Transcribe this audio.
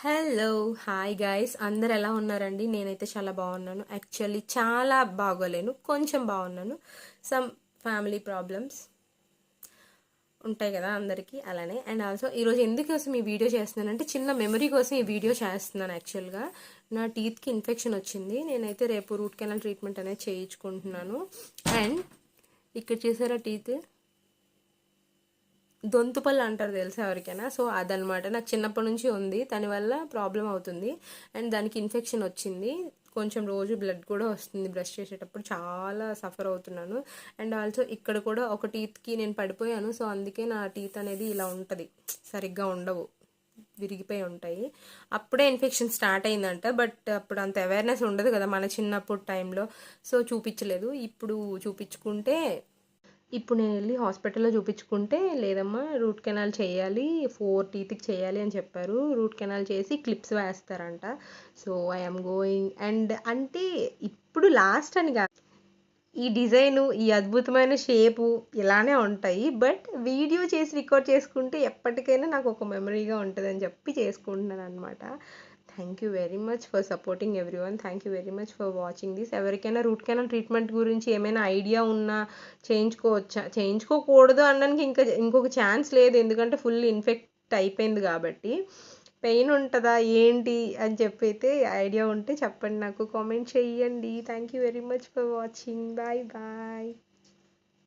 Hello hi guys అందరు ఎలా ఉన్నారండి? నేనైతే చాలా బాగున్నాను. యాక్చువల్లీ చాలా బాగోలేను, కొంచెం బాగున్నాను. సమ్ ఫ్యామిలీ ప్రాబ్లమ్స్ ఉంటాయి కదా అందరికీ, అలానే. అండ్ ఆల్సో ఈరోజు ఎందుకోసం ఈ వీడియో చేస్తున్నానంటే చిన్న మెమరీ కోసం ఈ వీడియో చేస్తున్నాను. యాక్చువల్గా నా టీత్కి ఇన్ఫెక్షన్ వచ్చింది. నేనైతే రేపు రూట్ కెనాల్ ట్రీట్మెంట్ అనేది చేయించుకుంటున్నాను. అండ్ ఇక్కడ చూసారా టీత్ దొంతుపల్లి అంటారు, తెలుసా ఎవరికైనా? సో అదనమాట, నాకు చిన్నప్పటి నుంచి ఉంది, దానివల్ల ప్రాబ్లం అవుతుంది. అండ్ దానికి ఇన్ఫెక్షన్ వచ్చింది. కొంచెం రోజు బ్లడ్ కూడా వస్తుంది బ్రష్ చేసేటప్పుడు, చాలా సఫర్ అవుతున్నాను. అండ్ ఆల్సో ఇక్కడ కూడా ఒక టీత్కి నేను పడిపోయాను. సో అందుకే నా టీత్ అనేది ఇలా ఉంటుంది, సరిగ్గా ఉండవు, విరిగిపోయి ఉంటాయి. అప్పుడే ఇన్ఫెక్షన్ స్టార్ట్ అయిందంట, బట్ అప్పుడు అంత అవేర్నెస్ ఉండదు కదా మన చిన్నప్పుడు టైంలో. సో చూపించలేదు. ఇప్పుడు చూపించుకుంటే, ఇప్పుడు నేను వెళ్ళి హాస్పిటల్లో చూపించుకుంటే, లేదమ్మా రూట్ కెనాల్ చేయాలి, 4 టీత్కి చేయాలి అని చెప్పారు. రూట్ కెనాల్ చేసి క్లిప్స్ వేస్తారంట. So I'm going. అండ్ అంటే ఇప్పుడు లాస్ట్ అని కాదు, ఈ డిజైను, ఈ అద్భుతమైన షేపు ఇలానే ఉంటాయి. బట్ వీడియో చేసి రికార్డ్ చేసుకుంటే ఎప్పటికైనా నాకు ఒక మెమరీగా ఉంటుందని చెప్పి చేసుకుంటున్నాను అనమాట. Thank you very much for supporting every one. Thank you very much for watching this. ఎవరికైనా రూట్ కెనాల్ ట్రీట్మెంట్ గురించి ఏమైనా ఐడియా ఉన్నా, చేయించుకోవచ్చా, చేయించుకోకూడదు అనడానికి ఇంకొక ఛాన్స్ లేదు, ఎందుకంటే ఫుల్ ఇన్ఫెక్ట్ అయిపోయింది కాబట్టి. పెయిన్ ఉంటుందా ఏంటి అని చెప్పి అయితే ఐడియా ఉంటే చెప్పండి, నాకు కామెంట్ చేయండి. Thank you very much for watching. Bye bye.